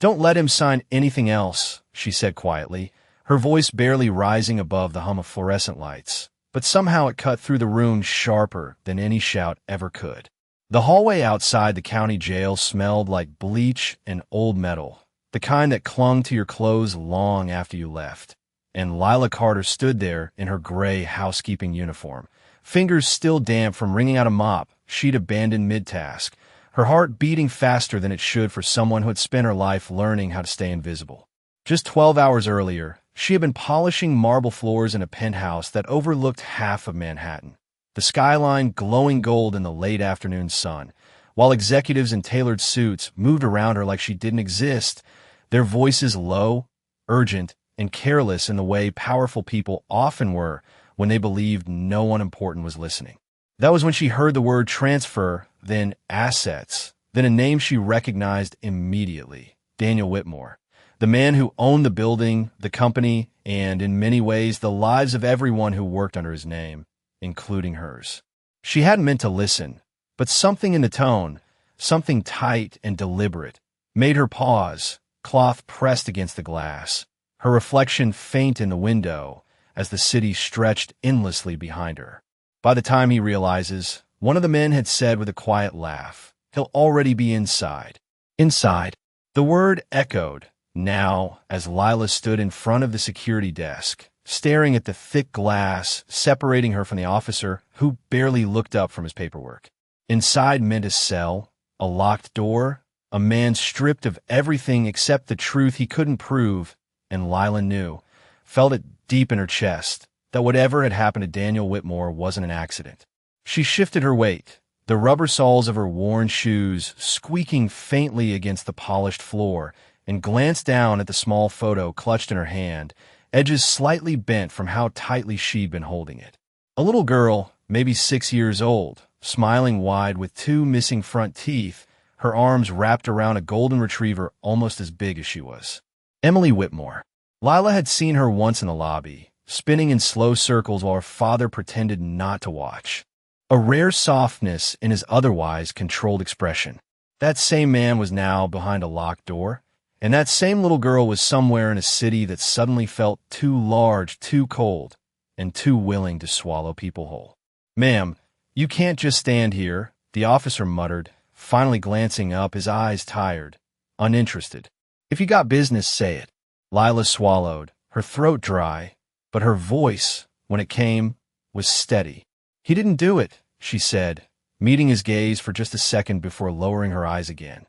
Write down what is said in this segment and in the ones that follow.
"Don't let him sign anything else," she said quietly, her voice barely rising above the hum of fluorescent lights. But somehow it cut through the room sharper than any shout ever could. The hallway outside the county jail smelled like bleach and old metal, the kind that clung to your clothes long after you left. And Lila Carter stood there in her gray housekeeping uniform, fingers still damp from wringing out a mop she'd abandoned mid-task, her heart beating faster than it should for someone who had spent her life learning how to stay invisible. Just 12 hours earlier, she had been polishing marble floors in a penthouse that overlooked half of Manhattan, the skyline glowing gold in the late afternoon sun, while executives in tailored suits moved around her like she didn't exist, their voices low, urgent, and careless in the way powerful people often were when they believed no one important was listening. That was when she heard the word transfer, then assets, then a name she recognized immediately, Daniel Whitmore. The man who owned the building, the company, and, in many ways, the lives of everyone who worked under his name, including hers. She hadn't meant to listen, but something in the tone, something tight and deliberate, made her pause, cloth pressed against the glass, her reflection faint in the window as the city stretched endlessly behind her. By the time he realizes, one of the men had said with a quiet laugh, "He'll already be inside." Inside. The word echoed. Now, as Lila stood in front of the security desk, staring at the thick glass separating her from the officer who barely looked up from his paperwork. Inside meant a cell, a locked door, a man stripped of everything except the truth he couldn't prove, and Lila knew, felt it deep in her chest, that whatever had happened to Daniel Whitmore wasn't an accident. She shifted her weight, the rubber soles of her worn shoes squeaking faintly against the polished floor, and glanced down at the small photo clutched in her hand, edges slightly bent from how tightly she'd been holding it. A little girl, maybe 6 years old, smiling wide with 2 missing front teeth, her arms wrapped around a golden retriever almost as big as she was. Emily Whitmore. Lila had seen her once in the lobby, spinning in slow circles while her father pretended not to watch. A rare softness in his otherwise controlled expression. That same man was now behind a locked door, and that same little girl was somewhere in a city that suddenly felt too large, too cold, and too willing to swallow people whole. "Ma'am, you can't just stand here," the officer muttered, finally glancing up, his eyes tired, uninterested. "If you got business, say it." Lila swallowed, her throat dry, but her voice, when it came, was steady. "He didn't do it," she said, meeting his gaze for just a second before lowering her eyes again.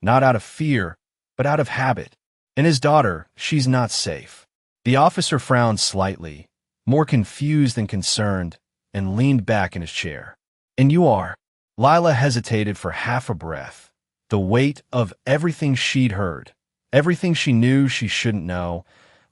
"Not out of fear, but out of habit. And his daughter, she's not safe." The officer frowned slightly, more confused than concerned, and leaned back in his chair. "And you are?" Lila hesitated for half a breath, the weight of everything she'd heard, everything she knew she shouldn't know,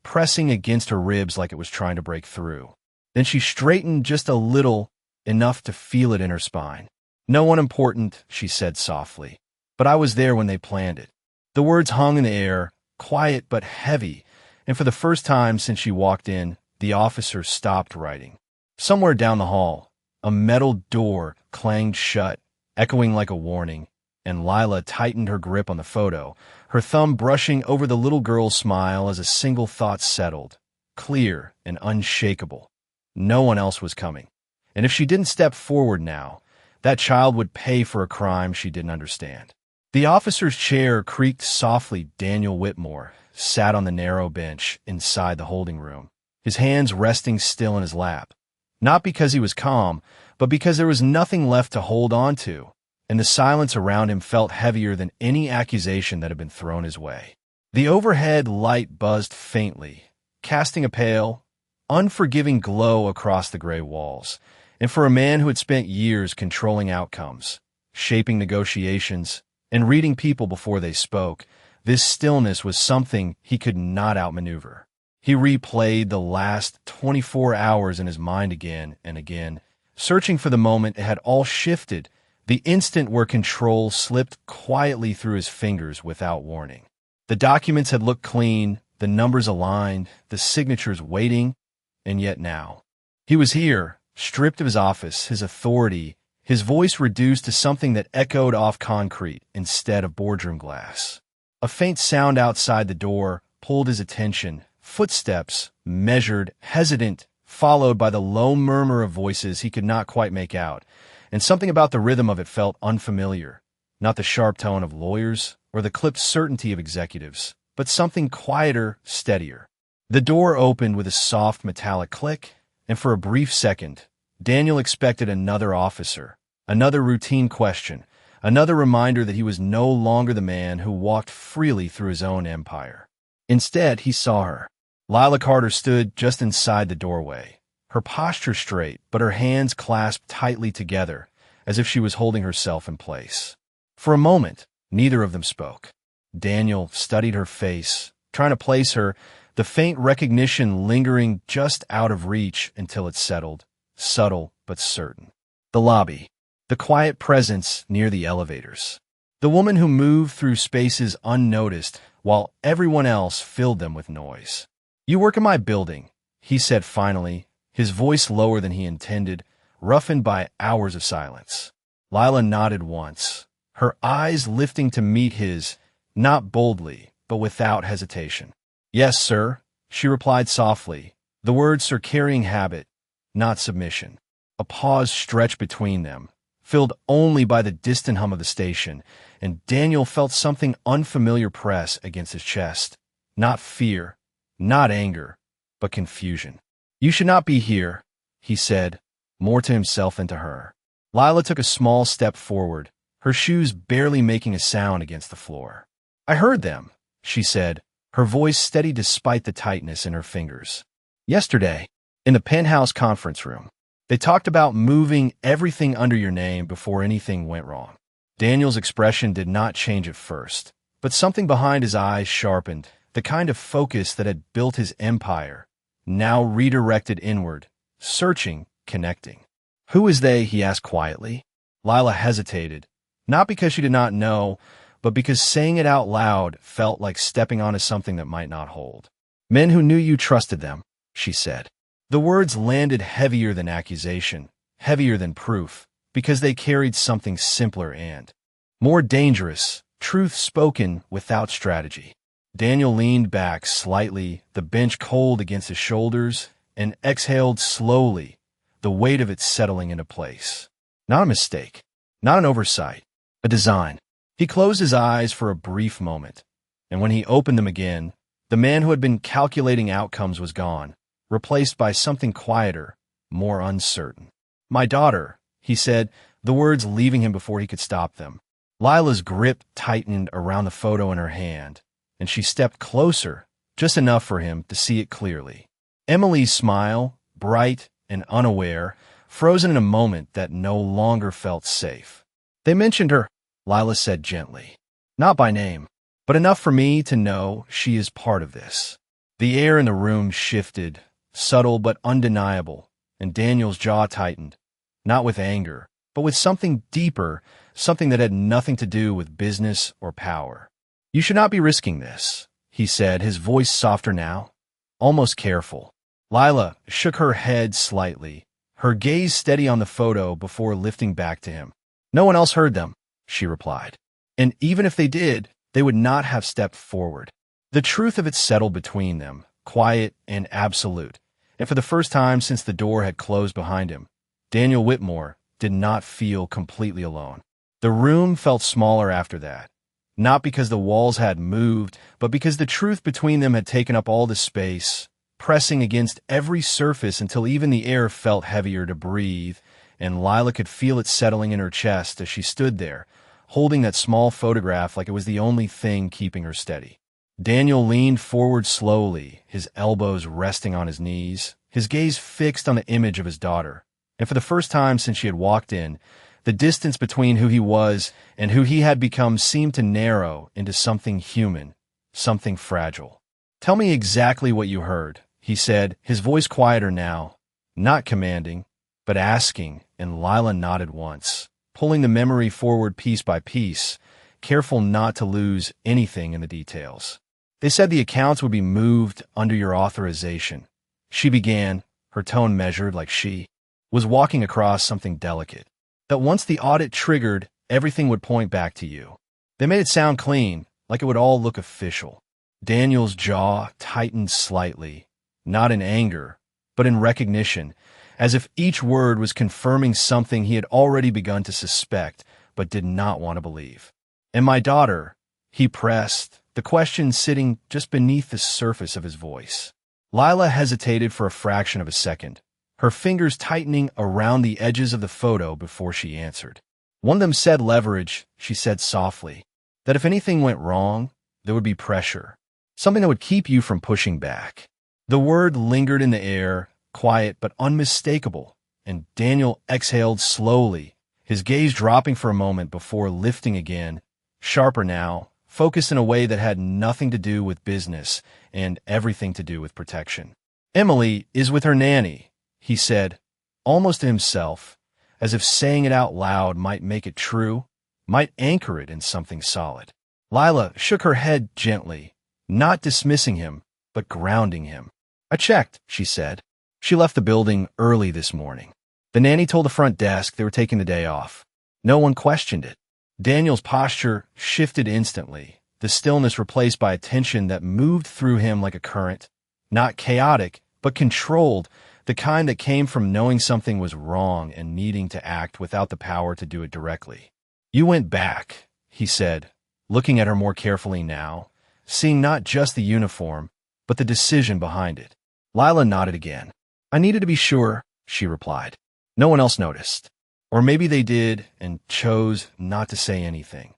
pressing against her ribs like it was trying to break through. Then she straightened just a little, enough to feel it in her spine. "No one important," she said softly, "but I was there when they planned it." The words hung in the air, quiet but heavy, and for the first time since she walked in, the officer stopped writing. Somewhere down the hall, a metal door clanged shut, echoing like a warning, and Lila tightened her grip on the photo, her thumb brushing over the little girl's smile as a single thought settled, clear and unshakable. No one else was coming. And if she didn't step forward now, that child would pay for a crime she didn't understand. The officer's chair creaked softly. Daniel Whitmore sat on the narrow bench inside the holding room, his hands resting still in his lap. Not because he was calm, but because there was nothing left to hold on to, and the silence around him felt heavier than any accusation that had been thrown his way. The overhead light buzzed faintly, casting a pale, unforgiving glow across the gray walls, and for a man who had spent years controlling outcomes, shaping negotiations, and reading people before they spoke, this stillness was something he could not outmaneuver. He replayed the last 24 hours in his mind again and again, searching for the moment it had all shifted, the instant where control slipped quietly through his fingers without warning. The documents had looked clean, the numbers aligned, the signatures waiting, and yet now. He was here, stripped of his office, his authority, his voice reduced to something that echoed off concrete instead of boardroom glass. A faint sound outside the door pulled his attention. Footsteps, measured, hesitant, followed by the low murmur of voices he could not quite make out, and something about the rhythm of it felt unfamiliar. Not the sharp tone of lawyers or the clipped certainty of executives, but something quieter, steadier. The door opened with a soft metallic click, and for a brief second, Daniel expected another officer, another routine question, another reminder that he was no longer the man who walked freely through his own empire. Instead, he saw her. Lila Carter stood just inside the doorway, her posture straight, but her hands clasped tightly together, as if she was holding herself in place. For a moment, neither of them spoke. Daniel studied her face, trying to place her, the faint recognition lingering just out of reach until it settled, subtle but certain. The lobby. The quiet presence near the elevators. The woman who moved through spaces unnoticed while everyone else filled them with noise. "You work in my building," he said finally, his voice lower than he intended, roughened by hours of silence. Lila nodded once, her eyes lifting to meet his, not boldly, but without hesitation. "Yes, sir," she replied softly, the words her carrying habit, not submission. A pause stretched between them, filled only by the distant hum of the station, and Daniel felt something unfamiliar press against his chest. Not fear, not anger, but confusion. "You should not be here," he said, more to himself than to her. Lila took a small step forward, her shoes barely making a sound against the floor. "I heard them," she said, her voice steady despite the tightness in her fingers. "Yesterday, in the penthouse conference room, they talked about moving everything under your name before anything went wrong." Daniel's expression did not change at first, but something behind his eyes sharpened, the kind of focus that had built his empire, now redirected inward, searching, connecting. "Who is they?" he asked quietly. Lila hesitated, not because she did not know, but because saying it out loud felt like stepping onto something that might not hold. "Men who knew you trusted them," she said. The words landed heavier than accusation, heavier than proof, because they carried something simpler and more dangerous, truth spoken without strategy. Daniel leaned back slightly, the bench cold against his shoulders, and exhaled slowly, the weight of it settling into place. Not a mistake, not an oversight, a design. He closed his eyes for a brief moment, and when he opened them again, the man who had been calculating outcomes was gone, replaced by something quieter, more uncertain. "My daughter," he said, the words leaving him before he could stop them. Lila's grip tightened around the photo in her hand, and she stepped closer, just enough for him to see it clearly. Emily's smile, bright and unaware, frozen in a moment that no longer felt safe. "They mentioned her," Lila said gently. "Not by name, but enough for me to know she is part of this." The air in the room shifted, subtle but undeniable, and Daniel's jaw tightened, not with anger, but with something deeper, something that had nothing to do with business or power. "You should not be risking this," he said, his voice softer now, almost careful. Lila shook her head slightly, her gaze steady on the photo before lifting back to him. "No one else heard them," she replied. "And even if they did, they would not have stepped forward." The truth of it settled between them, quiet and absolute, and for the first time since the door had closed behind him, Daniel Whitmore did not feel completely alone. The room felt smaller after that, not because the walls had moved, but because the truth between them had taken up all the space, pressing against every surface until even the air felt heavier to breathe, and Lila could feel it settling in her chest as she stood there, holding that small photograph like it was the only thing keeping her steady. Daniel leaned forward slowly, his elbows resting on his knees, his gaze fixed on the image of his daughter, and for the first time since she had walked in, the distance between who he was and who he had become seemed to narrow into something human, something fragile. "Tell me exactly what you heard," he said, his voice quieter now, not commanding, but asking, and Lila nodded once, pulling the memory forward piece by piece, careful not to lose anything in the details. "They said the accounts would be moved under your authorization." She began, her tone measured like she was walking across something delicate. "That once the audit triggered, everything would point back to you. They made it sound clean, like it would all look official. Daniel's jaw tightened slightly, not in anger, but in recognition, as if each word was confirming something he had already begun to suspect, but did not want to believe. "And my daughter," he pressed, the question sitting just beneath the surface of his voice. Lila hesitated for a fraction of a second, her fingers tightening around the edges of the photo before she answered. "One of them said leverage," she said softly, "that if anything went wrong, there would be pressure, something that would keep you from pushing back." The word lingered in the air, quiet but unmistakable, and Daniel exhaled slowly, his gaze dropping for a moment before lifting again, sharper now, focused in a way that had nothing to do with business and everything to do with protection. "Emily is with her nanny," he said, almost to himself, as if saying it out loud might make it true, might anchor it in something solid. Lila shook her head gently, not dismissing him, but grounding him. "I checked," she said. "She left the building early this morning. The nanny told the front desk they were taking the day off. No one questioned it." Daniel's posture shifted instantly, the stillness replaced by a tension that moved through him like a current, not chaotic, but controlled, the kind that came from knowing something was wrong and needing to act without the power to do it directly. "You went back," he said, looking at her more carefully now, seeing not just the uniform, but the decision behind it. Lila nodded again. "I needed to be sure," she replied. "No one else noticed. Or maybe they did and chose not to say anything."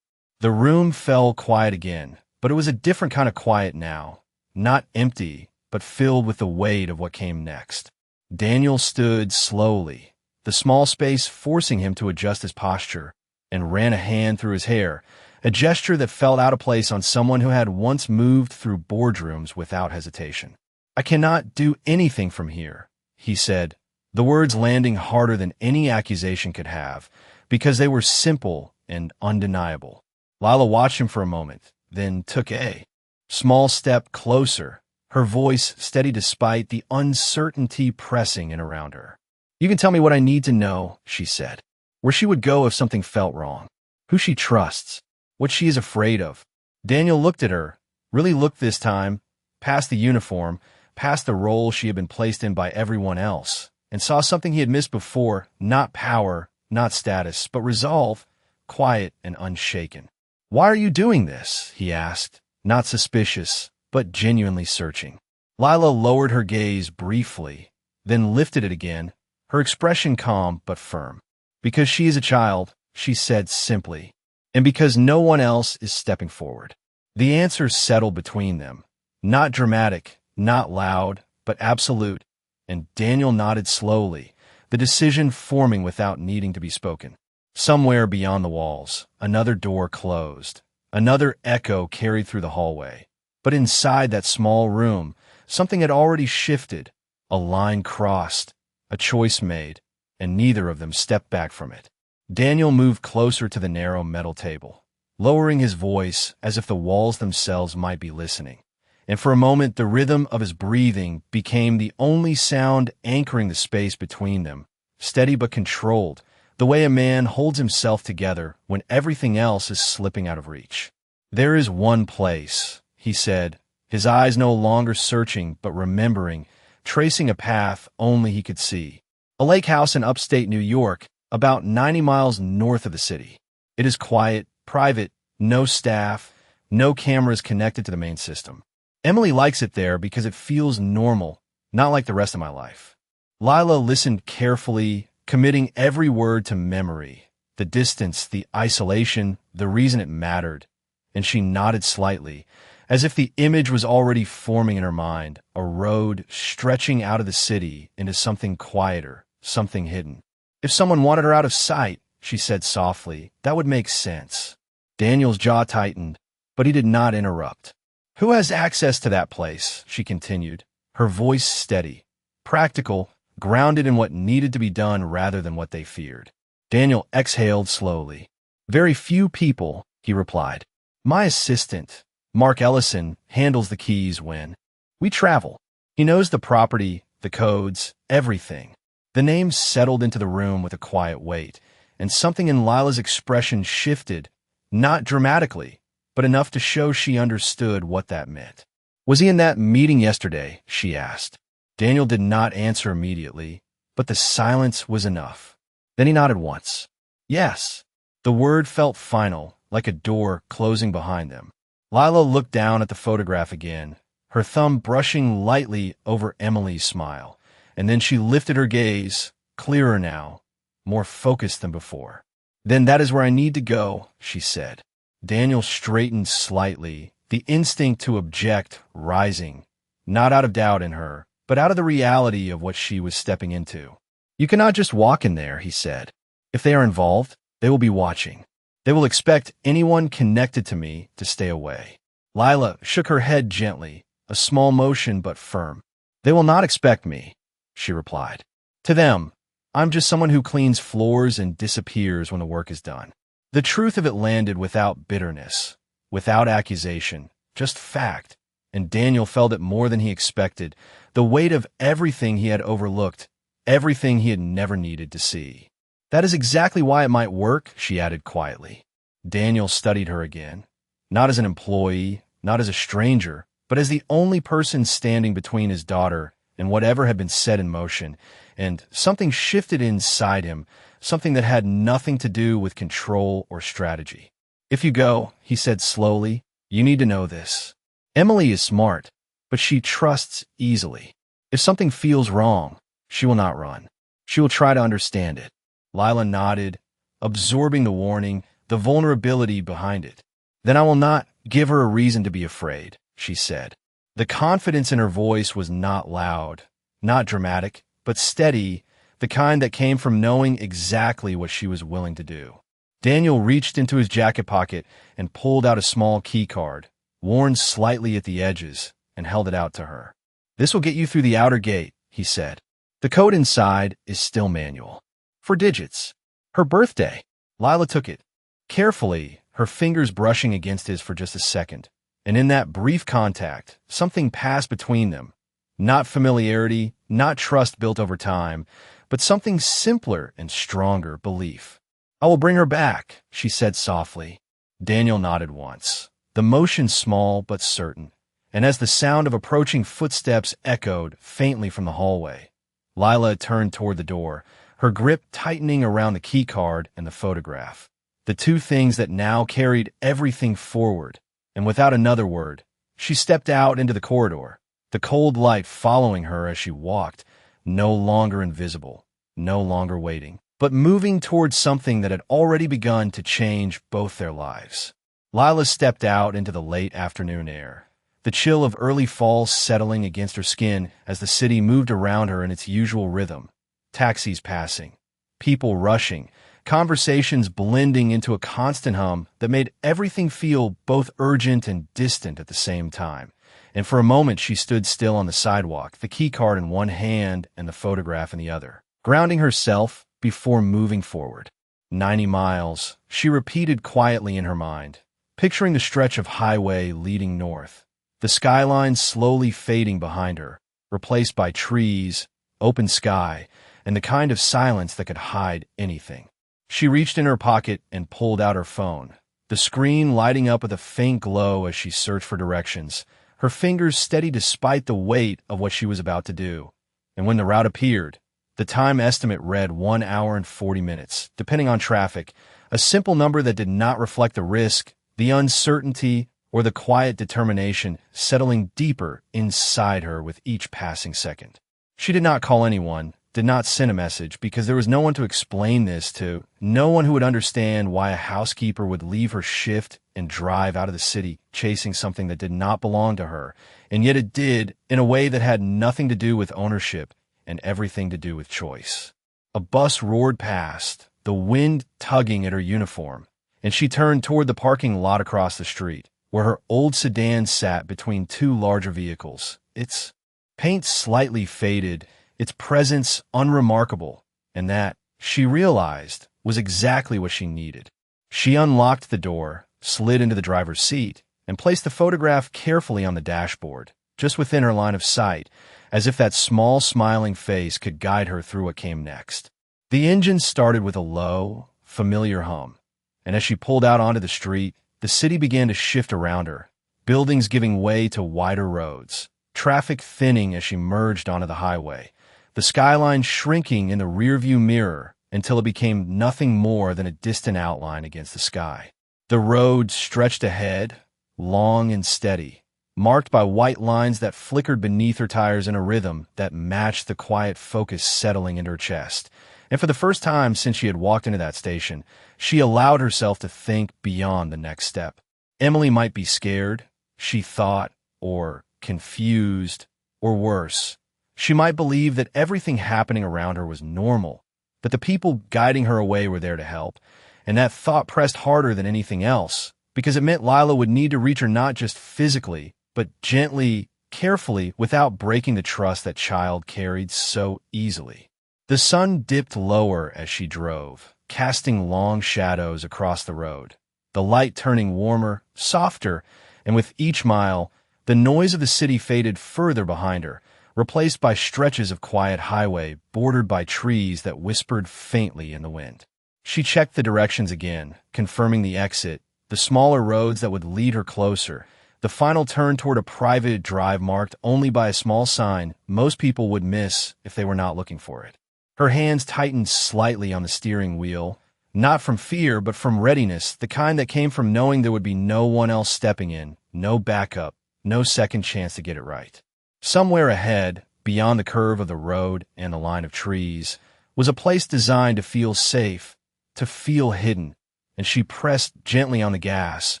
The room fell quiet again, but it was a different kind of quiet now, not empty, but filled with the weight of what came next. Daniel stood slowly, the small space forcing him to adjust his posture, and ran a hand through his hair, a gesture that felt out of place on someone who had once moved through boardrooms without hesitation. "I cannot do anything from here," he said, the words landing harder than any accusation could have, because they were simple and undeniable. Lila watched him for a moment, then took a small step closer, her voice steady despite the uncertainty pressing in around her. "You can tell me what I need to know," she said. "Where she would go if something felt wrong. Who she trusts. What she is afraid of." Daniel looked at her, really looked this time, past the uniform, past the role she had been placed in by everyone else, and saw something he had missed before, not power, not status, but resolve, quiet and unshaken. "Why are you doing this?" he asked, not suspicious, but genuinely searching. Lila lowered her gaze briefly, then lifted it again, her expression calm but firm. "Because she is a child," she said simply, "and because no one else is stepping forward." The answer settled between them, not dramatic, not loud, but absolute, and Daniel nodded slowly, the decision forming without needing to be spoken. Somewhere beyond the walls, another door closed, another echo carried through the hallway. But inside that small room, something had already shifted, a line crossed, a choice made, and neither of them stepped back from it. Daniel moved closer to the narrow metal table, lowering his voice as if the walls themselves might be listening. And for a moment, the rhythm of his breathing became the only sound anchoring the space between them, steady but controlled, the way a man holds himself together when everything else is slipping out of reach. "There is one place," he said, his eyes no longer searching but remembering, tracing a path only he could see. "A lake house in upstate New York, about 90 miles north of the city. It is quiet, private, no staff, no cameras connected to the main system. Emily likes it there because it feels normal, not like the rest of my life." Lila listened carefully, committing every word to memory, the distance, the isolation, the reason it mattered, and she nodded slightly, as if the image was already forming in her mind, a road stretching out of the city into something quieter, something hidden. "If someone wanted her out of sight," she said softly, "that would make sense." Daniel's jaw tightened, but he did not interrupt. "Who has access to that place?" she continued, her voice steady, practical, grounded in what needed to be done rather than what they feared. Daniel exhaled slowly. "Very few people," he replied. "My assistant, Mark Ellison, handles the keys when we travel. He knows the property, the codes, everything." The name settled into the room with a quiet weight, and something in Lila's expression shifted, not dramatically, but enough to show she understood what that meant. "Was he in that meeting yesterday?" she asked. Daniel did not answer immediately, but the silence was enough. Then he nodded once. "Yes." The word felt final, like a door closing behind them. Lila looked down at the photograph again, her thumb brushing lightly over Emily's smile, and then she lifted her gaze, clearer now, more focused than before. "Then that is where I need to go," she said. Daniel straightened slightly, the instinct to object rising, not out of doubt in her, but out of the reality of what she was stepping into. "You cannot just walk in there," he said. "If they are involved, they will be watching. They will expect anyone connected to me to stay away." Lila shook her head gently, a small motion but firm. "They will not expect me," she replied. "To them, I'm just someone who cleans floors and disappears when the work is done." The truth of it landed without bitterness, without accusation, just fact, and Daniel felt it more than he expected, the weight of everything he had overlooked, everything he had never needed to see. "That is exactly why it might work," she added quietly. Daniel studied her again, not as an employee, not as a stranger, but as the only person standing between his daughter and whatever had been set in motion, and something shifted inside him, something that had nothing to do with control or strategy. "If you go," he said slowly, "you need to know this. Emily is smart, but she trusts easily. If something feels wrong, she will not run. She will try to understand it." Lila nodded, absorbing the warning, the vulnerability behind it. "Then I will not give her a reason to be afraid," she said. The confidence in her voice was not loud, not dramatic, but steady, the kind that came from knowing exactly what she was willing to do. Daniel reached into his jacket pocket and pulled out a small key card, worn slightly at the edges, and held it out to her. "This will get you through the outer gate," he said. "The code inside is still manual. 4 digits. Her birthday." Lila took it, carefully, her fingers brushing against his for just a second. And in that brief contact, something passed between them. Not familiarity, not trust built over time, but something simpler and stronger, belief. "I will bring her back," she said softly. Daniel nodded once, the motion small but certain, and as the sound of approaching footsteps echoed faintly from the hallway, Lila turned toward the door, her grip tightening around the key card and the photograph, the two things that now carried everything forward. And without another word, she stepped out into the corridor, the cold light following her as she walked, no longer invisible, no longer waiting, but moving towards something that had already begun to change both their lives. Lila stepped out into the late afternoon air, the chill of early fall settling against her skin as the city moved around her in its usual rhythm. Taxis passing, people rushing, conversations blending into a constant hum that made everything feel both urgent and distant at the same time. And for a moment she stood still on the sidewalk, the key card in one hand and the photograph in the other, grounding herself before moving forward. 90 miles, she repeated quietly in her mind, picturing the stretch of highway leading north, the skyline slowly fading behind her, replaced by trees, open sky, and the kind of silence that could hide anything. She reached in her pocket and pulled out her phone, the screen lighting up with a faint glow as she searched for directions, her fingers steady despite the weight of what she was about to do. And when the route appeared, the time estimate read 1 hour and 40 minutes, depending on traffic, a simple number that did not reflect the risk, the uncertainty, or the quiet determination settling deeper inside her with each passing second. She did not call anyone, did not send a message, because there was no one to explain this to, no one who would understand why a housekeeper would leave her shift and drive out of the city chasing something that did not belong to her, and yet it did in a way that had nothing to do with ownership and everything to do with choice. A bus roared past, the wind tugging at her uniform, and she turned toward the parking lot across the street, where her old sedan sat between 2 larger vehicles, its paint slightly faded, its presence unremarkable, and that, she realized, was exactly what she needed. She unlocked the door, slid into the driver's seat, and placed the photograph carefully on the dashboard, just within her line of sight, as if that small smiling face could guide her through what came next. The engine started with a low, familiar hum, and as she pulled out onto the street, the city began to shift around her, buildings giving way to wider roads, traffic thinning as she merged onto the highway, the skyline shrinking in the rearview mirror until it became nothing more than a distant outline against the sky. The road stretched ahead, long and steady, marked by white lines that flickered beneath her tires in a rhythm that matched the quiet focus settling into her chest. And for the first time since she had walked into that station, she allowed herself to think beyond the next step. Emily might be scared, she thought, or confused, or worse. She might believe that everything happening around her was normal, that the people guiding her away were there to help, and that thought pressed harder than anything else, because it meant Lila would need to reach her not just physically, but gently, carefully, without breaking the trust that child carried so easily. The sun dipped lower as she drove, casting long shadows across the road, the light turning warmer, softer, and with each mile, the noise of the city faded further behind her, replaced by stretches of quiet highway bordered by trees that whispered faintly in the wind. She checked the directions again, confirming the exit, the smaller roads that would lead her closer, the final turn toward a private drive marked only by a small sign most people would miss if they were not looking for it. Her hands tightened slightly on the steering wheel, not from fear but from readiness, the kind that came from knowing there would be no one else stepping in, no backup, no second chance to get it right. Somewhere ahead, beyond the curve of the road and the line of trees, was a place designed to feel safe, to feel hidden, and she pressed gently on the gas,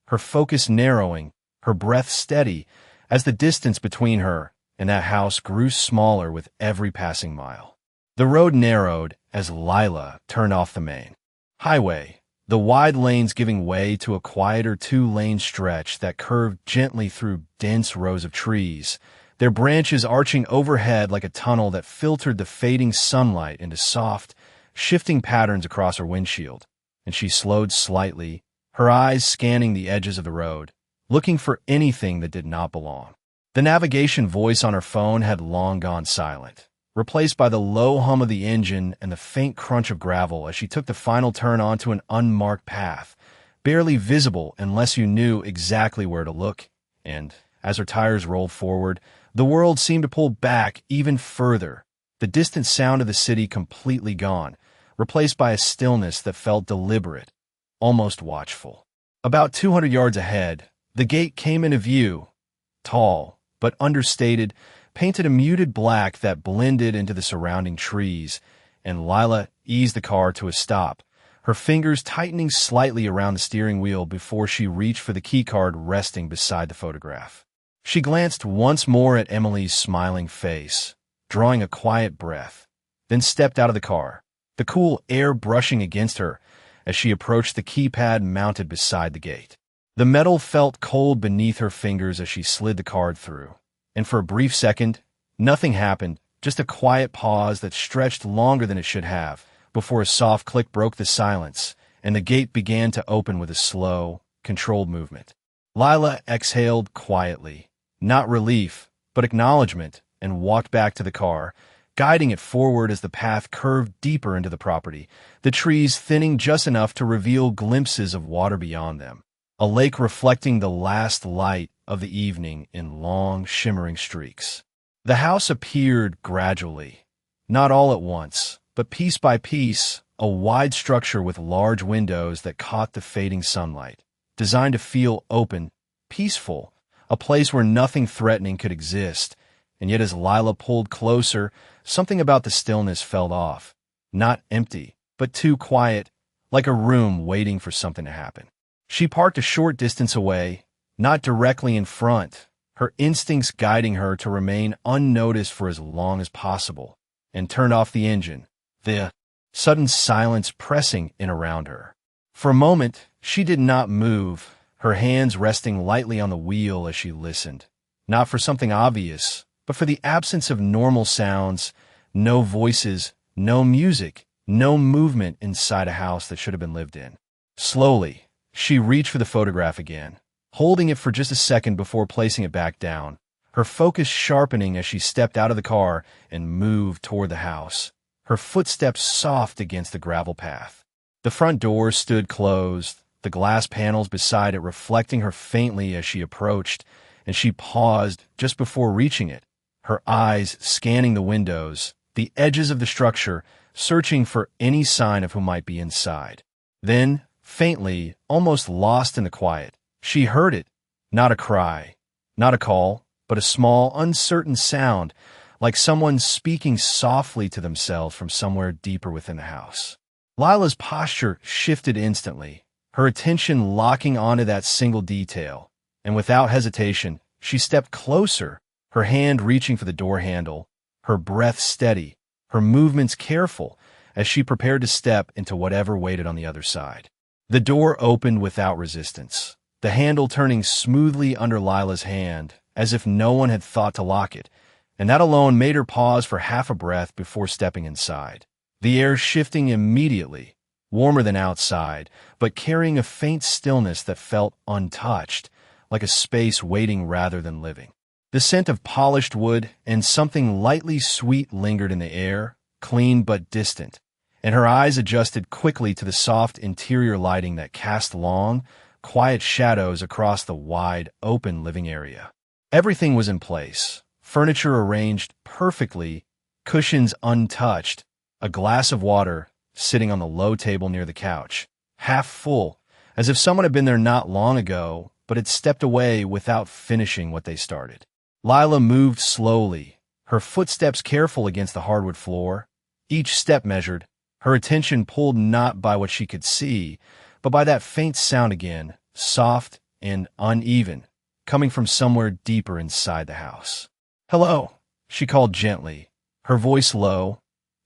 her focus narrowing, her breath steady, as the distance between her and that house grew smaller with every passing mile. The road narrowed as Lila turned off the main highway, the wide lanes giving way to a quieter two-lane stretch that curved gently through dense rows of trees, their branches arching overhead like a tunnel that filtered the fading sunlight into soft, shifting patterns across her windshield. And she slowed slightly, her eyes scanning the edges of the road, looking for anything that did not belong. The navigation voice on her phone had long gone silent, replaced by the low hum of the engine and the faint crunch of gravel as she took the final turn onto an unmarked path, barely visible unless you knew exactly where to look. And, as her tires rolled forward, the world seemed to pull back even further, the distant sound of the city completely gone, replaced by a stillness that felt deliberate, almost watchful. About 200 yards ahead, the gate came into view, tall, but understated, painted a muted black that blended into the surrounding trees, and Lila eased the car to a stop, her fingers tightening slightly around the steering wheel before she reached for the keycard resting beside the photograph. She glanced once more at Emily's smiling face, drawing a quiet breath, then stepped out of the car, the cool air brushing against her as she approached the keypad mounted beside the gate. The metal felt cold beneath her fingers as she slid the card through, and for a brief second, nothing happened, just a quiet pause that stretched longer than it should have, before a soft click broke the silence, and the gate began to open with a slow, controlled movement. Lila exhaled quietly, not relief, but acknowledgement, and walked back to the car, guiding it forward as the path curved deeper into the property, the trees thinning just enough to reveal glimpses of water beyond them, a lake reflecting the last light of the evening in long, shimmering streaks. The house appeared gradually, not all at once, but piece by piece, a wide structure with large windows that caught the fading sunlight, designed to feel open, peaceful, a place where nothing threatening could exist. And yet as Lila pulled closer, something about the stillness felt off. Not empty, but too quiet, like a room waiting for something to happen. She parked a short distance away, not directly in front, her instincts guiding her to remain unnoticed for as long as possible, and turned off the engine, the sudden silence pressing in around her. For a moment, she did not move, her hands resting lightly on the wheel as she listened, not for something obvious, but for the absence of normal sounds, no voices, no music, no movement inside a house that should have been lived in. Slowly, she reached for the photograph again, holding it for just a second before placing it back down, her focus sharpening as she stepped out of the car and moved toward the house, her footsteps soft against the gravel path. The front door stood closed, the glass panels beside it reflecting her faintly as she approached, and she paused just before reaching it, her eyes scanning the windows, the edges of the structure, searching for any sign of who might be inside. Then, faintly, almost lost in the quiet, she heard it. Not a cry, not a call, but a small, uncertain sound, like someone speaking softly to themselves from somewhere deeper within the house. Lila's posture shifted instantly, her attention locking onto that single detail, and without hesitation, she stepped closer, her hand reaching for the door handle, her breath steady, her movements careful, as she prepared to step into whatever waited on the other side. The door opened without resistance, the handle turning smoothly under Lila's hand, as if no one had thought to lock it, and that alone made her pause for half a breath before stepping inside. The air shifting immediately, warmer than outside, but carrying a faint stillness that felt untouched, like a space waiting rather than living. The scent of polished wood and something lightly sweet lingered in the air, clean but distant, and her eyes adjusted quickly to the soft interior lighting that cast long, quiet shadows across the wide, open living area. Everything was in place, furniture arranged perfectly, cushions untouched, a glass of water sitting on the low table near the couch, half full, as if someone had been there not long ago, but had stepped away without finishing what they started. Lila moved slowly, her footsteps careful against the hardwood floor, each step measured, her attention pulled not by what she could see, but by that faint sound again, soft and uneven, coming from somewhere deeper inside the house. "Hello," she called gently, her voice low,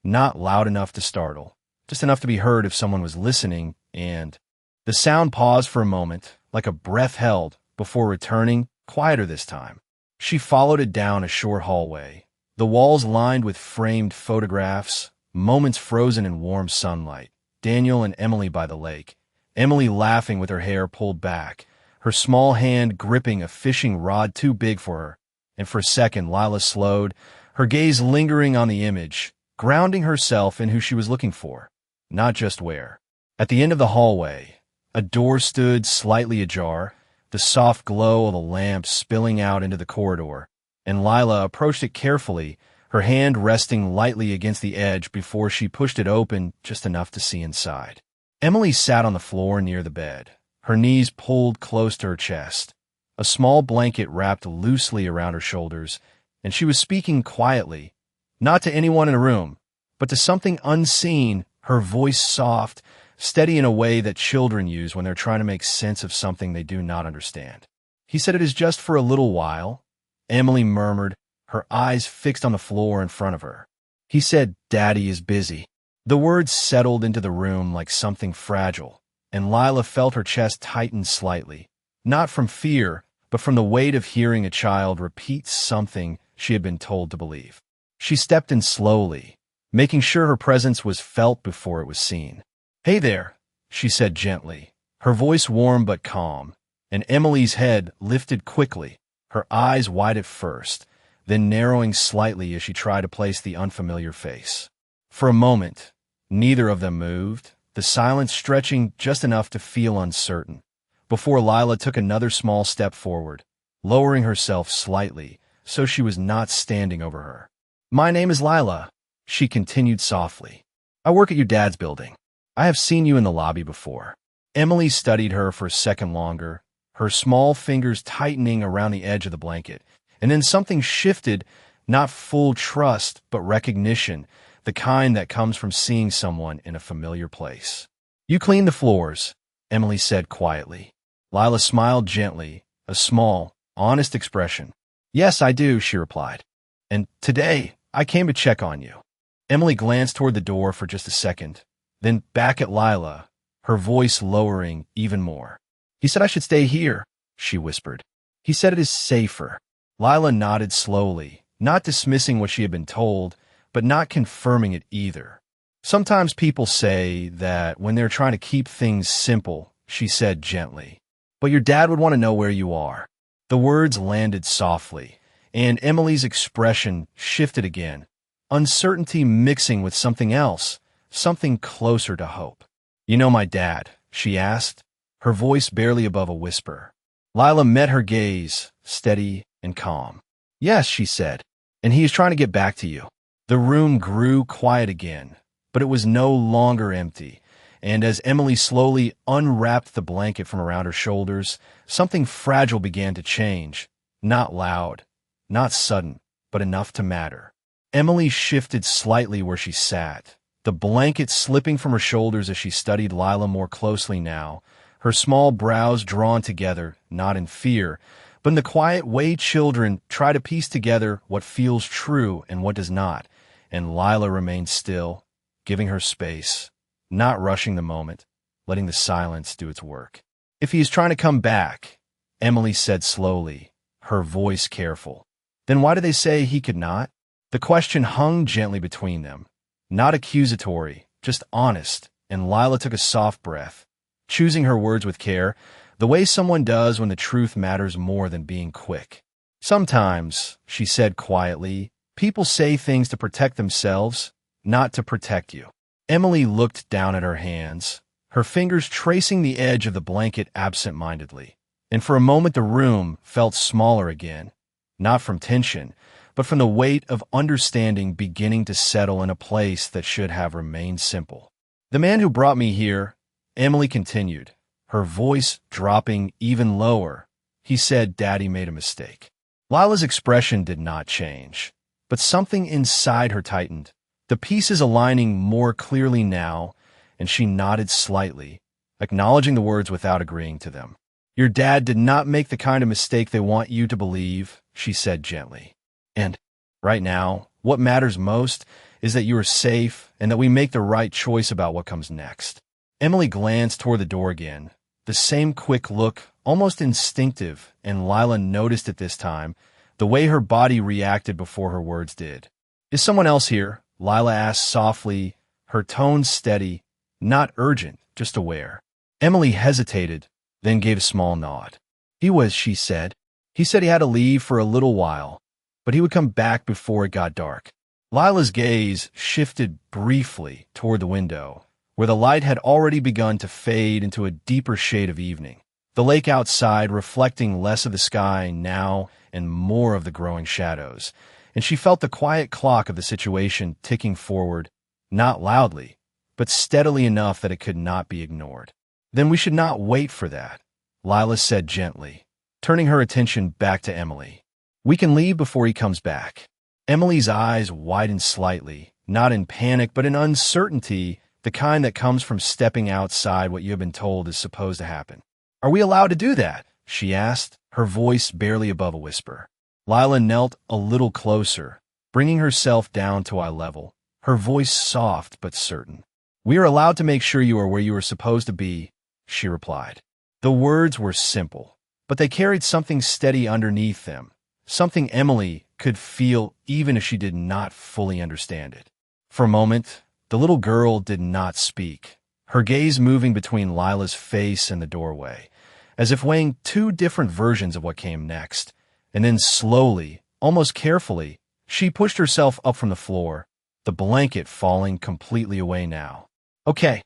not loud enough to startle, just enough to be heard if someone was listening, and the sound paused for a moment, like a breath held, before returning, quieter this time. She followed it down a short hallway, the walls lined with framed photographs, moments frozen in warm sunlight, Daniel and Emily by the lake, Emily laughing with her hair pulled back, her small hand gripping a fishing rod too big for her, and for a second Lila slowed, her gaze lingering on the image, grounding herself in who she was looking for, not just where. At the end of the hallway, a door stood slightly ajar, the soft glow of the lamp spilling out into the corridor, and Lila approached it carefully, her hand resting lightly against the edge before she pushed it open just enough to see inside. Emily sat on the floor near the bed, her knees pulled close to her chest, a small blanket wrapped loosely around her shoulders, and she was speaking quietly, not to anyone in the room, but to something unseen, her voice soft, steady in a way that children use when they're trying to make sense of something they do not understand. "He said it is just for a little while," Emily murmured, her eyes fixed on the floor in front of her. "He said Daddy is busy." The words settled into the room like something fragile, and Lila felt her chest tighten slightly, not from fear, but from the weight of hearing a child repeat something she had been told to believe. She stepped in slowly, making sure her presence was felt before it was seen. "Hey there," she said gently, her voice warm but calm, and Emily's head lifted quickly, her eyes wide at first, then narrowing slightly as she tried to place the unfamiliar face. For a moment, neither of them moved, the silence stretching just enough to feel uncertain, before Lila took another small step forward, lowering herself slightly so she was not standing over her. "My name is Lila," she continued softly. "I work at your dad's building. I have seen you in the lobby before." Emily studied her for a second longer, her small fingers tightening around the edge of the blanket, and then something shifted, not full trust, but recognition, the kind that comes from seeing someone in a familiar place. "You clean the floors," Emily said quietly. Lila smiled gently, a small, honest expression. "Yes, I do," she replied. "And today, I came to check on you." Emily glanced toward the door for just a second, then back at Lila, her voice lowering even more. "He said I should stay here," she whispered. "He said it is safer." Lila nodded slowly, not dismissing what she had been told, but not confirming it either. "Sometimes people say that when they're trying to keep things simple," she said gently. "But your dad would want to know where you are." The words landed softly, and Emily's expression shifted again, uncertainty mixing with something else, something closer to hope. "You know my dad?" she asked, her voice barely above a whisper. Lila met her gaze, steady and calm. Yes, she said, and he is trying to get back to you. The room grew quiet again, but it was no longer empty, and as Emily slowly unwrapped the blanket from around her shoulders, something fragile began to change. Not loud, not sudden, but enough to matter. Emily shifted slightly where she sat, the blanket slipping from her shoulders as she studied Lila more closely now, her small brows drawn together, not in fear, but in the quiet way children try to piece together what feels true and what does not, and Lila remained still, giving her space, not rushing the moment, letting the silence do its work. If he is trying to come back, Emily said slowly, her voice careful, then why do they say he could not? The question hung gently between them, not accusatory, just honest, and Lila took a soft breath, choosing her words with care, the way someone does when the truth matters more than being quick. Sometimes, she said quietly, people say things to protect themselves, not to protect you. Emily looked down at her hands, her fingers tracing the edge of the blanket absent-mindedly, and for a moment the room felt smaller again, not from tension, but from the weight of understanding beginning to settle in a place that should have remained simple. The man who brought me here, Emily continued, her voice dropping even lower. He said Daddy made a mistake. Lila's expression did not change, but something inside her tightened, the pieces aligning more clearly now, and she nodded slightly, acknowledging the words without agreeing to them. Your dad did not make the kind of mistake they want you to believe, she said gently. And right now, what matters most is that you are safe and that we make the right choice about what comes next. Emily glanced toward the door again, the same quick look, almost instinctive, and Lila noticed it this time, the way her body reacted before her words did. Is someone else here? Lila asked softly, her tone steady, not urgent, just aware. Emily hesitated, then gave a small nod. He was, she said. He said he had to leave for a little while, but he would come back before it got dark. Lila's gaze shifted briefly toward the window, where the light had already begun to fade into a deeper shade of evening, the lake outside reflecting less of the sky now and more of the growing shadows, and she felt the quiet clock of the situation ticking forward, not loudly, but steadily enough that it could not be ignored. Then we should not wait for that, Lila said gently, turning her attention back to Emily. We can leave before he comes back. Emily's eyes widened slightly, not in panic but in uncertainty, the kind that comes from stepping outside what you have been told is supposed to happen. Are we allowed to do that? She asked, her voice barely above a whisper. Lila knelt a little closer, bringing herself down to eye level, her voice soft but certain. We are allowed to make sure you are where you are supposed to be, she replied. The words were simple, but they carried something steady underneath them, something Emily could feel even if she did not fully understand it. For a moment, the little girl did not speak, her gaze moving between Lila's face and the doorway, as if weighing two different versions of what came next. And then slowly, almost carefully, she pushed herself up from the floor, the blanket falling completely away now. Okay,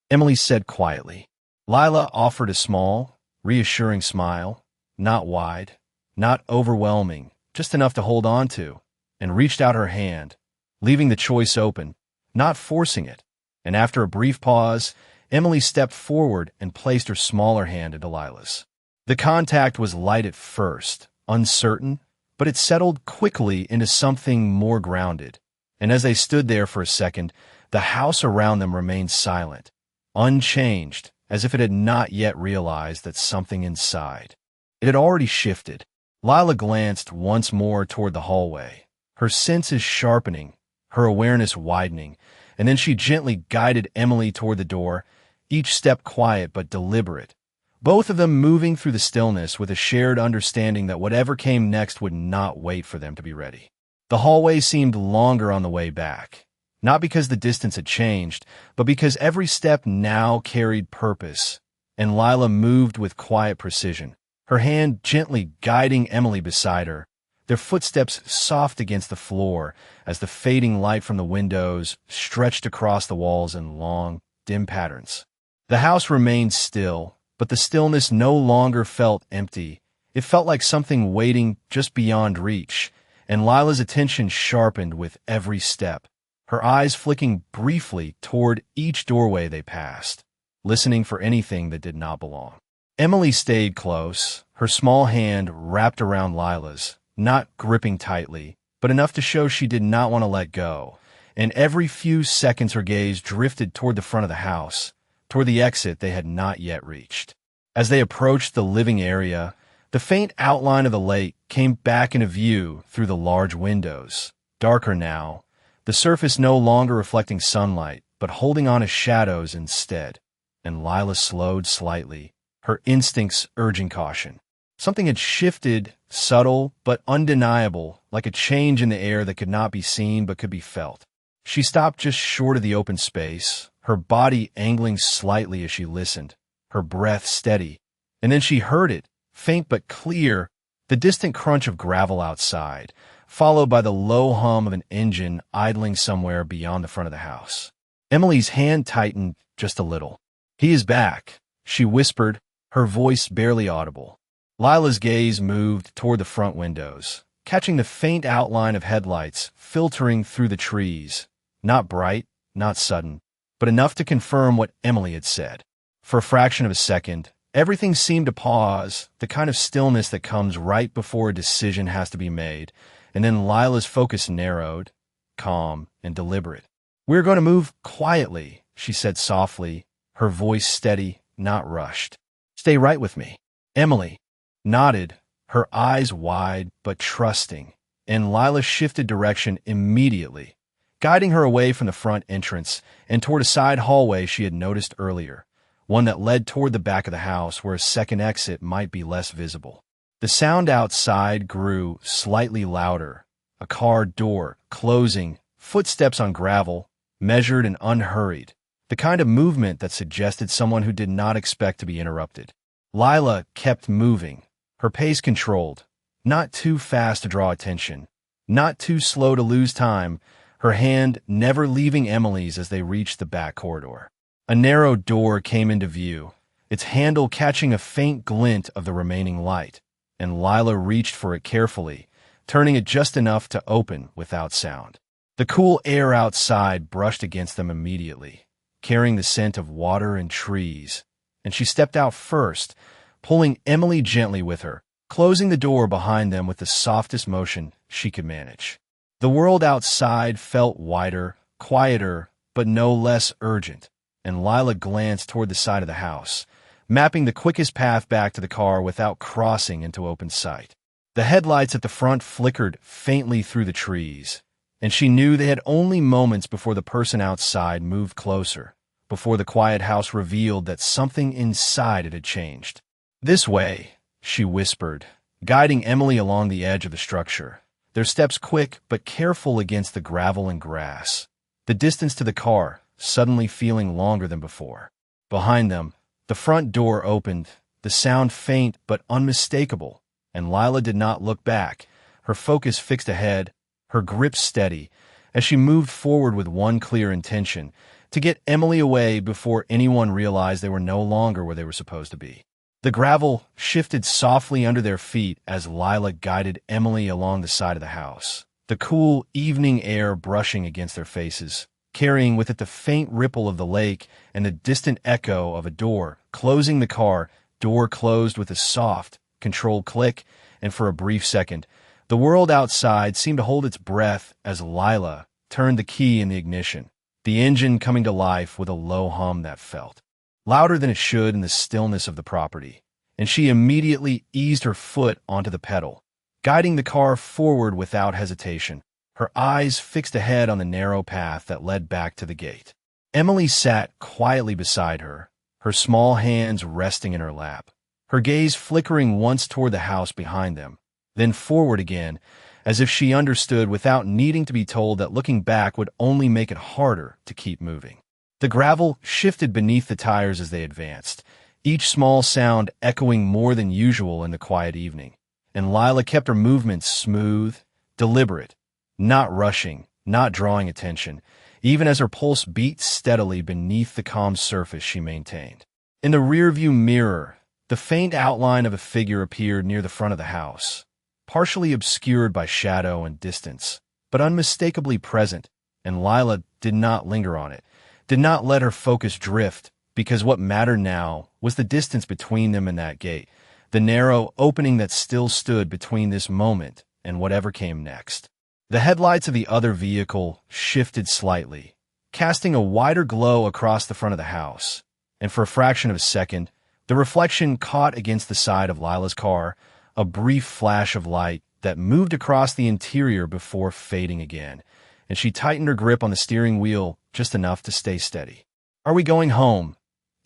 Emily said quietly. Lila offered a small, reassuring smile, not wide, not overwhelming, just enough to hold on to, and reached out her hand, leaving the choice open, not forcing it, and after a brief pause, Emily stepped forward and placed her smaller hand into Lila's. The contact was light at first, uncertain, but it settled quickly into something more grounded, and as they stood there for a second, the house around them remained silent, unchanged, as if it had not yet realized that something inside. It had already shifted. Lila glanced once more toward the hallway, her senses sharpening, her awareness widening, and then she gently guided Emily toward the door, each step quiet but deliberate, both of them moving through the stillness with a shared understanding that whatever came next would not wait for them to be ready. The hallway seemed longer on the way back, not because the distance had changed, but because every step now carried purpose, and Lila moved with quiet precision, her hand gently guiding Emily beside her, their footsteps soft against the floor as the fading light from the windows stretched across the walls in long, dim patterns. The house remained still, But the stillness no longer felt empty. It felt like something waiting just beyond reach, and Lila's attention sharpened with every step, her eyes flicking briefly toward each doorway they passed, listening for anything that did not belong. Emily stayed close, her small hand wrapped around Lila's, not gripping tightly, but enough to show she did not want to let go. And every few seconds her gaze drifted toward the front of the house, toward the exit they had not yet reached. As they approached the living area, the faint outline of the lake came back into view through the large windows, darker now, the surface no longer reflecting sunlight, but holding on to shadows instead. And Lila slowed slightly, her instincts urging caution. Something had shifted, subtle but undeniable, like a change in the air that could not be seen but could be felt. She stopped just short of the open space, her body angling slightly as she listened, her breath steady. And then she heard it, faint but clear, the distant crunch of gravel outside, followed by the low hum of an engine idling somewhere beyond the front of the house. Emily's hand tightened just a little. "He is back," she whispered, her voice barely audible. Lila's gaze moved toward the front windows, catching the faint outline of headlights filtering through the trees. Not bright, not sudden, but enough to confirm what Emily had said. For a fraction of a second, everything seemed to pause, the kind of stillness that comes right before a decision has to be made, and then Lila's focus narrowed, calm and deliberate. "We're going to move quietly," she said softly, her voice steady, not rushed. "Stay right with me." Emily nodded, her eyes wide but trusting, and Lila shifted direction immediately, guiding her away from the front entrance and toward a side hallway she had noticed earlier, one that led toward the back of the house where a second exit might be less visible. The sound outside grew slightly louder, a car door closing, footsteps on gravel, measured and unhurried, the kind of movement that suggested someone who did not expect to be interrupted. Lila kept moving, her pace controlled, not too fast to draw attention, not too slow to lose time, her hand never leaving Emily's as they reached the back corridor. A narrow door came into view, its handle catching a faint glint of the remaining light, and Lila reached for it carefully, turning it just enough to open without sound. The cool air outside brushed against them immediately, carrying the scent of water and trees, and she stepped out first, pulling Emily gently with her, closing the door behind them with the softest motion she could manage. The world outside felt wider, quieter, but no less urgent, and Lila glanced toward the side of the house, mapping the quickest path back to the car without crossing into open sight. The headlights at the front flickered faintly through the trees, and she knew they had only moments before the person outside moved closer, before the quiet house revealed that something inside it had changed. "This way," she whispered, guiding Emily along the edge of the structure, their steps quick but careful against the gravel and grass, the distance to the car suddenly feeling longer than before. Behind them, the front door opened, the sound faint but unmistakable, and Lila did not look back, her focus fixed ahead, her grip steady, as she moved forward with one clear intention, to get Emily away before anyone realized they were no longer where they were supposed to be. The gravel shifted softly under their feet as Lila guided Emily along the side of the house, the cool evening air brushing against their faces, carrying with it the faint ripple of the lake and the distant echo of a door closing the car. Door closed with a soft, controlled click, and for a brief second, the world outside seemed to hold its breath as Lila turned the key in the ignition, the engine coming to life with a low hum that felt louder than it should in the stillness of the property, and she immediately eased her foot onto the pedal, guiding the car forward without hesitation, her eyes fixed ahead on the narrow path that led back to the gate. Emily sat quietly beside her, her small hands resting in her lap, her gaze flickering once toward the house behind them, then forward again, as if she understood without needing to be told that looking back would only make it harder to keep moving. The gravel shifted beneath the tires as they advanced, each small sound echoing more than usual in the quiet evening, and Lila kept her movements smooth, deliberate, not rushing, not drawing attention, even as her pulse beat steadily beneath the calm surface she maintained. In the rearview mirror, the faint outline of a figure appeared near the front of the house, partially obscured by shadow and distance, but unmistakably present, and Lila did not linger on it, did not let her focus drift, because what mattered now was the distance between them and that gate, the narrow opening that still stood between this moment and whatever came next. The headlights of the other vehicle shifted slightly, casting a wider glow across the front of the house, and for a fraction of a second, the reflection caught against the side of Lila's car, a brief flash of light that moved across the interior before fading again, and she tightened her grip on the steering wheel just enough to stay steady. "Are we going home?"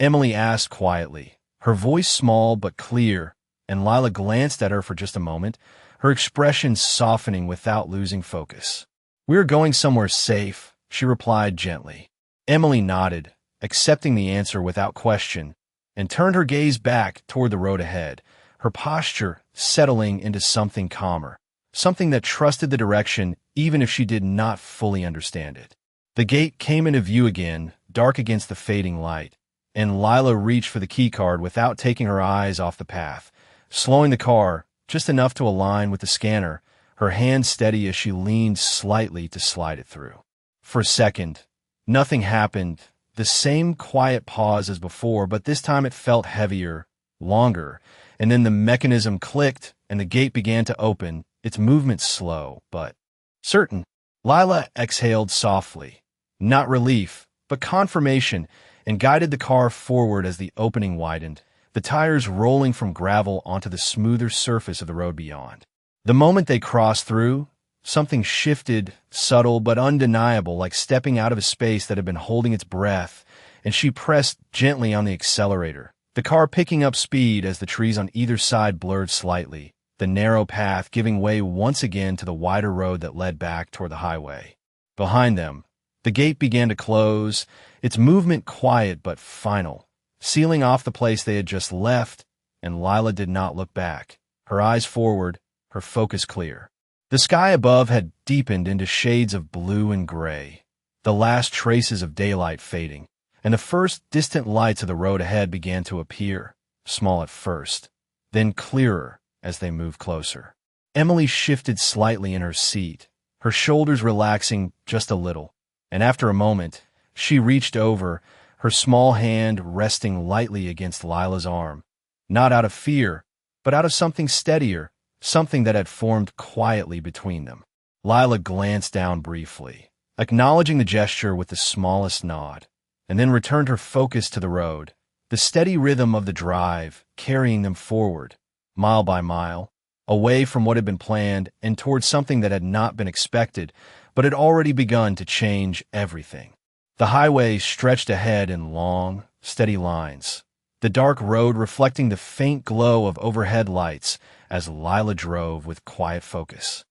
Emily asked quietly, her voice small but clear, and Lila glanced at her for just a moment, her expression softening without losing focus. "We're going somewhere safe," she replied gently. Emily nodded, accepting the answer without question, and turned her gaze back toward the road ahead, her posture settling into something calmer, something that trusted the direction even if she did not fully understand it. The gate came into view again, dark against the fading light, and Lila reached for the keycard without taking her eyes off the path, slowing the car just enough to align with the scanner, her hand steady as she leaned slightly to slide it through. For a second, nothing happened, the same quiet pause as before, but this time it felt heavier, longer, and then the mechanism clicked and the gate began to open, its movement slow, but certain. Lila exhaled softly, not relief, but confirmation, and guided the car forward as the opening widened, the tires rolling from gravel onto the smoother surface of the road beyond. The moment they crossed through, something shifted, subtle but undeniable, like stepping out of a space that had been holding its breath, and she pressed gently on the accelerator, the car picking up speed as the trees on either side blurred slightly, the narrow path giving way once again to the wider road that led back toward the highway. Behind them, the gate began to close, its movement quiet but final, sealing off the place they had just left, and Lila did not look back, her eyes forward, her focus clear. The sky above had deepened into shades of blue and gray, the last traces of daylight fading, and the first distant lights of the road ahead began to appear, small at first, then clearer as they moved closer. Emily shifted slightly in her seat, her shoulders relaxing just a little, and after a moment, she reached over, her small hand resting lightly against Lila's arm, not out of fear, but out of something steadier, something that had formed quietly between them. Lila glanced down briefly, acknowledging the gesture with the smallest nod, and then returned her focus to the road, the steady rhythm of the drive carrying them forward, mile by mile, away from what had been planned and towards something that had not been expected, but had already begun to change everything. The highway stretched ahead in long, steady lines, the dark road reflecting the faint glow of overhead lights as Lila drove with quiet focus.